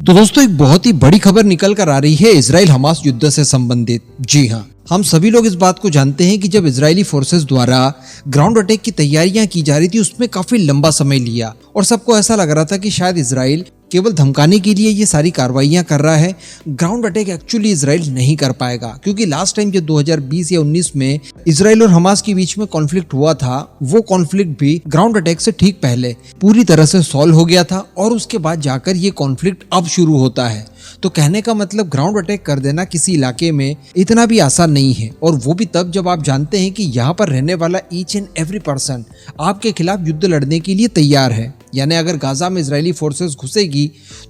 तो दोस्तों एक बहुत ही बड़ी खबर निकल कर आ रही है इजराइल हमास युद्ध से संबंधित। जी हाँ, हम सभी लोग इस बात को जानते हैं कि जब इजरायली फोर्सेस द्वारा ग्राउंड अटैक की तैयारियां की जा रही थी उसमें काफी लंबा समय लिया और सबको ऐसा लग रहा था कि शायद इजराइल केवल धमकाने के लिए ये सारी कार्रवाइयां कर रहा है, ग्राउंड अटैक एक्चुअली इजराइल नहीं कर पाएगा। क्योंकि लास्ट टाइम जब 2020 या 19 में इजराइल और हमास के बीच में कॉन्फ्लिक्ट हुआ था, वो कॉन्फ्लिक्ट भी ग्राउंड अटैक से ठीक पहले पूरी तरह से सॉल्व हो गया था और उसके बाद जाकर ये कॉन्फ्लिक्ट अब शुरू होता है। तो कहने का मतलब ग्राउंड अटैक कर देना किसी इलाके में इतना भी आसान नहीं है, और वो भी तब जब आप जानते हैं कि यहाँ पर रहने वाला ईच एंड एवरी पर्सन आपके खिलाफ युद्ध लड़ने के लिए तैयार है। यानी अगर गाजा में इजरायली फोर्सेस घुसेगी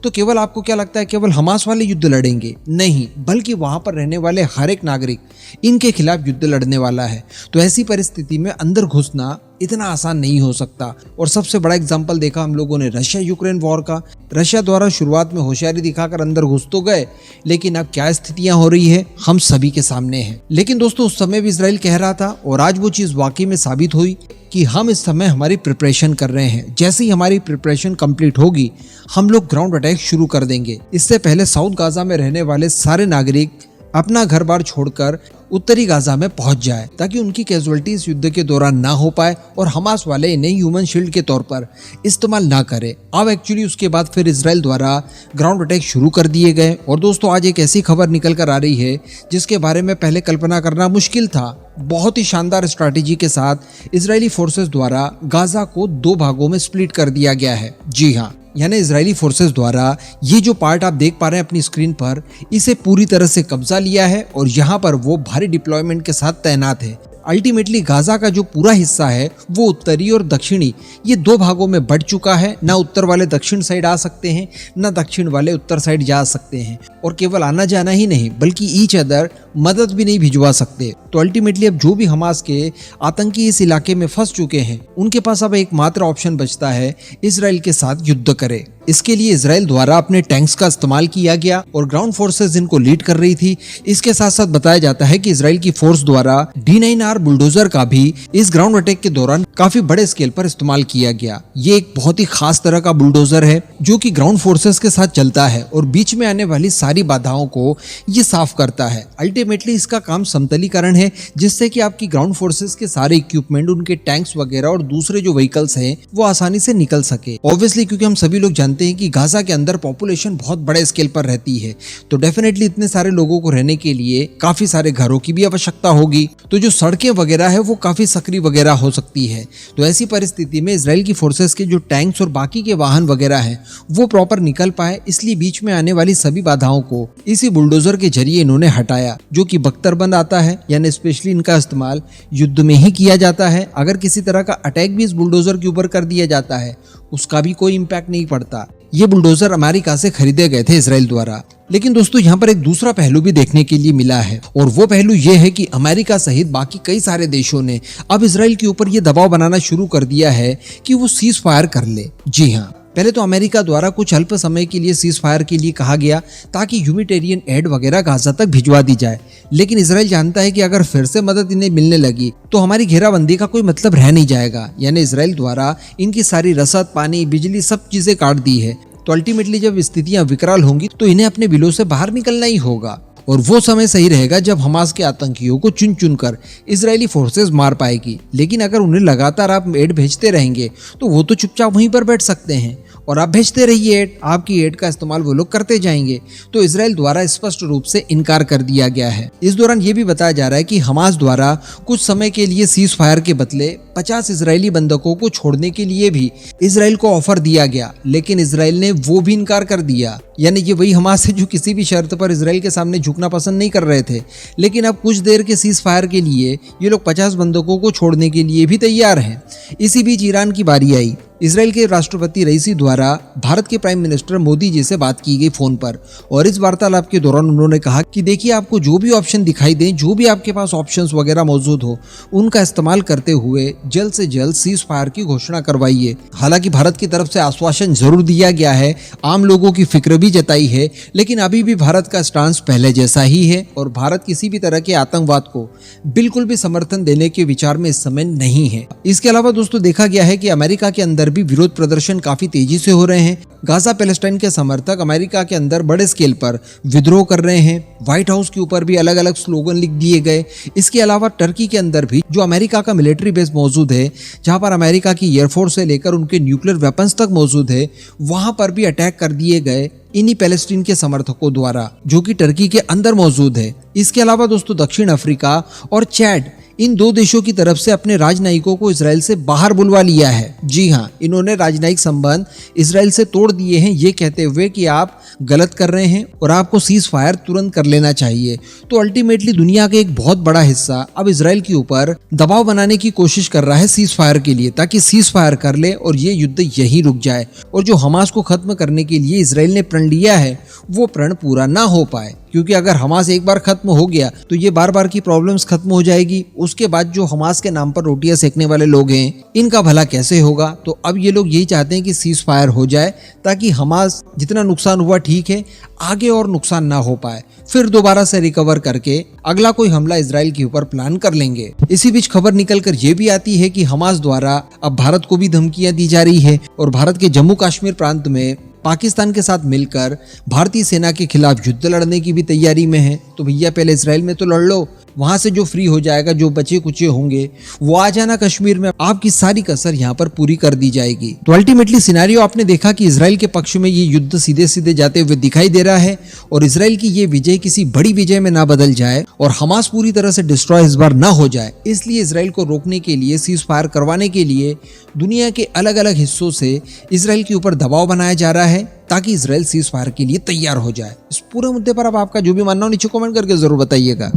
तो केवल आपको क्या लगता है केवल हमास वाले युद्ध लड़ेंगे? नहीं, बल्कि वहां पर रहने वाले हर एक नागरिक इनके खिलाफ युद्ध लड़ने वाला है। तो ऐसी परिस्थिति में अंदर घुसना इतना आसान नहीं हो सकता। और सबसे बड़ा एग्जाम्पल देखा हम लोगों ने रशिया यूक्रेन वॉर का। रशिया द्वारा शुरुआत में होशियारी दिखाकर अंदर घुस तो गए, लेकिन अब क्या स्थितियां हो रही है हम सभी के सामने है। लेकिन दोस्तों उस समय भी इजराइल कह रहा था और आज वो चीज वाकई में साबित हुई कि हम इस समय हमारी प्रिपरेशन कर रहे हैं। जैसे ही हमारी प्रिपरेशन कंप्लीट होगी हम लोग ग्राउंड अटैक शुरू कर देंगे। इससे पहले साउथ गाजा में रहने वाले सारे नागरिक अपना घर बार छोड़कर उत्तरी गाजा में पहुंच जाए ताकि उनकी कैजुअलिटी इस युद्ध के दौरान ना हो पाए और हमास वाले इन्हें ह्यूमन शील्ड के तौर पर इस्तेमाल ना करें। अब एक्चुअली उसके बाद फिर इजराइल द्वारा ग्राउंड अटैक शुरू कर दिए गए। और दोस्तों आज एक ऐसी खबर निकल कर आ रही है जिसके बारे में पहले कल्पना करना मुश्किल था। बहुत ही शानदार स्ट्रैटेजी के साथ इजरायली फोर्सेस द्वारा गाजा को 2 भागों में स्प्लिट कर दिया गया है। जी हाँ, यानी इजरायली फोर्सेस द्वारा ये जो पार्ट आप देख पा रहे हैं अपनी स्क्रीन पर, इसे पूरी तरह से कब्जा लिया है और यहाँ पर वो भारी डिप्लॉयमेंट के साथ तैनात है। अल्टीमेटली गाजा का जो पूरा हिस्सा है वो उत्तरी और दक्षिणी ये 2 भागों में बढ़ चुका है। ना उत्तर वाले दक्षिण साइड आ सकते हैं, ना दक्षिण वाले उत्तर साइड जा सकते हैं। और केवल आना जाना ही नहीं बल्कि ईच अदर मदद भी नहीं भिजवा सकते। तो अल्टीमेटली अब जो भी हमास के आतंकी इस इलाके में फंस चुके हैं उनके पास अब एकमात्र ऑप्शन बचता है इजराइल के साथ युद्ध करे। इसके लिए इजराइल द्वारा अपने टैंक्स का इस्तेमाल किया गया और ग्राउंड फोर्सेस जिनको लीड कर रही थी। इसके साथ साथ बताया जाता है कि इजराइल की फोर्स द्वारा D9R बुलडोजर का भी इस ग्राउंड अटैक के दौरान काफी बड़े स्केल पर इस्तेमाल किया गया। ये एक बहुत ही खास तरह का बुलडोजर है जो कि ग्राउंड फोर्सेस के साथ चलता है और बीच में आने वाली सारी बाधाओं को ये साफ करता है। अल्टीमेटली इसका काम समतलीकरण है जिससे कि आपकी ग्राउंड फोर्सेस के सारे इक्विपमेंट, उनके टैंक्स वगैरह और दूसरे जो व्हीकल्स हैं वो आसानी से निकल सके। ऑब्वियसली क्योंकि हम सभी लोग जानते हैं कि गाजा के अंदर पॉपुलेशन बहुत बड़े स्केल पर रहती है, तो डेफिनेटली इतने सारे लोगों को रहने के लिए काफी सारे घरों की भी आवश्यकता होगी। तो जो सड़कें वगैरह है वो काफी सकरी वगैरह हो सकती है। तो ऐसी परिस्थिति में इजराइल की फोर्सेस के जो टैंक्स और बाकी के वाहन वगैरह हैं वो प्रॉपर निकल पाए, इसलिए बीच में आने वाली सभी बाधाओं को इसी बुलडोजर के जरिए इन्होंने हटाया, जो कि बख्तरबंद आता है। यानी स्पेशली इनका इस्तेमाल युद्ध में ही किया जाता है। अगर किसी तरह का अटैक भी इस बुलडोजर के ऊपर कर दिया जाता है उसका भी कोई इम्पैक्ट नहीं पड़ता। ये बुलडोजर अमेरिका से खरीदे गए थे इजराइल द्वारा। लेकिन दोस्तों यहाँ पर एक दूसरा पहलू भी देखने के लिए मिला है और वो पहलू ये है कि अमेरिका सहित बाकी कई सारे देशों ने अब इजराइल के ऊपर ये दबाव बनाना शुरू कर दिया है कि वो सीज फायर कर ले। जी हाँ, पहले तो अमेरिका द्वारा कुछ अल्प समय के लिए सीज फायर के लिए कहा गया ताकि ह्यूमैनिटेरियन एड वगैरह गाजा तक भिजवा दी जाए। लेकिन इजराइल जानता है कि अगर फिर से मदद इन्हें मिलने लगी तो हमारी घेराबंदी का कोई मतलब रह नहीं जाएगा। यानी इजराइल द्वारा इनकी सारी रसद, पानी, बिजली सब चीजें काट दी है। तो अल्टीमेटली जब स्थितियां विकराल होंगी तो इन्हें अपने बिलों से बाहर निकलना ही होगा और वो समय सही रहेगा जब हमास के आतंकियों को चुन चुन कर इजरायली फोर्सेस मार पाएगी। लेकिन अगर उन्हें लगातार आप एड भेजते रहेंगे तो वो तो चुपचाप वहीं पर बैठ सकते हैं और आप भेजते रहिए एड, आपकी एड का इस्तेमाल वो लोग करते जाएंगे। तो इजराइल द्वारा स्पष्ट रूप से इनकार कर दिया गया है। इस दौरान ये भी बताया जा रहा है कि हमास द्वारा कुछ समय के लिए सीज फायर के बदले 50 इजरायली बंधकों को छोड़ने के लिए भी इजराइल को ऑफर दिया गया, लेकिन इजराइल ने वो भी इनकार कर दिया। यानी ये वही हमास है जो किसी भी शर्त पर इजराइल के सामने झुकना पसंद नहीं कर रहे थे। लेकिन अब कुछ देर के सीज फायर के लिए ये लोग 50 बंधकों को छोड़ने के लिए भी तैयार हैं। इसी बीच ईरान की बारी आई। इजराइल के राष्ट्रपति रईसी द्वारा भारत के प्राइम मिनिस्टर मोदी जी से बात की गई फोन पर और इस वार्तालाप के दौरान उन्होंने कहा कि देखिए आपको जो भी ऑप्शन दिखाई दें, जो भी आपके पास ऑप्शंस वगैरह मौजूद हो, उनका इस्तेमाल करते हुए जल्द से जल्द सीज फायर की घोषणा करवाइए। हालांकि भारत की तरफ से आश्वासन जरूर दिया गया है, आम लोगों की फिक्र भी जताई है, लेकिन अभी भी भारत का स्टांस पहले जैसा ही है और भारत किसी भी तरह के आतंकवाद को बिल्कुल भी समर्थन देने के विचार में इस समय नहीं है। इसके अलावा दोस्तों देखा गया है कि अमेरिका के अंदर अंदर भी विरोध प्रदर्शन काफी तेजी से हो रहे हैं। गाजा पैलेस्टाइन के समर्थक अमेरिका के अंदर बड़े स्केल पर विद्रोह कर रहे हैं। व्हाइट हाउस के ऊपर भी अलग अलग स्लोगन लिख दिए गए। इसके अलावा टर्की के अंदर भी जो अमेरिका का मिलिट्री बेस मौजूद है, जहां पर अमेरिका की एयरफोर्स से लेकर उनके न्यूक्लियर वेपन्स तक मौजूद है, वहां पर भी अटैक कर दिए गए इन्हीं पैलेस्टीन के समर्थकों द्वारा, जो कि टर्की के अंदर मौजूद है। इसके अलावा दोस्तों दक्षिण अफ्रीका और चैड, इन दो देशों की तरफ से अपने राजनयिकों को इजराइल से बाहर बुलवा लिया है। जी हाँ, इन्होंने राजनयिक संबंध इजराइल से तोड़ दिए हैं, ये कहते हुए कि आप गलत कर रहे हैं और आपको सीज फायर तुरंत कर लेना चाहिए। तो अल्टीमेटली दुनिया का एक बहुत बड़ा हिस्सा अब इजराइल के ऊपर दबाव बनाने की कोशिश कर रहा है सीज फायर के लिए, ताकि सीज फायर कर ले और ये युद्ध यही रुक जाए और जो हमास को खत्म करने के लिए इजराइल ने प्रण लिया है वो प्रण पूरा ना हो पाए। क्योंकि अगर हमास एक बार खत्म हो गया तो ये बार बार की प्रॉब्लम्स खत्म हो जाएगी। उसके बाद जो हमास के नाम पर रोटियां सेकने वाले लोग हैं, इनका भला कैसे होगा। तो अब ये लोग यही चाहते हैं कि सीज फायर हो जाए, ताकि हमास जितना नुकसान हुआ ठीक है, आगे और नुकसान ना हो पाए, फिर दोबारा से रिकवर करके अगला कोई हमला इजराइल के ऊपर प्लान कर लेंगे। इसी बीच खबर निकल कर ये भी आती है कि हमास द्वारा अब भारत को भी धमकियां दी जा रही है और भारत के जम्मू कश्मीर प्रांत में पाकिस्तान के साथ मिलकर भारतीय सेना के खिलाफ युद्ध लड़ने की भी तैयारी में है। तो भैया पहले इजराइल में तो लड़ लो, वहां से जो फ्री हो जाएगा, जो बचे कुचे होंगे वो आ जाना कश्मीर में, आपकी सारी कसर यहाँ पर पूरी कर दी जाएगी। तो अल्टीमेटली सिनेरियो आपने देखा कि इजराइल के पक्ष में ये युद्ध सीधे सीधे जाते हुए दिखाई दे रहा है और इजराइल की ये विजय किसी बड़ी विजय में ना बदल जाए और हमास पूरी तरह से डिस्ट्रॉय इस बार ना हो जाए। इसलिए इजराइल को रोकने के लिए, सीज फायर करवाने के लिए दुनिया के अलग अलग हिस्सों से इजराइल के ऊपर दबाव बनाया जा रहा है, ताकि इजराइल सीज फायर के लिए तैयार हो जाए। इस पूरे मुद्दे पर अब आपका जो भी मानना हो नीचे कमेंट करके जरूर बताइएगा।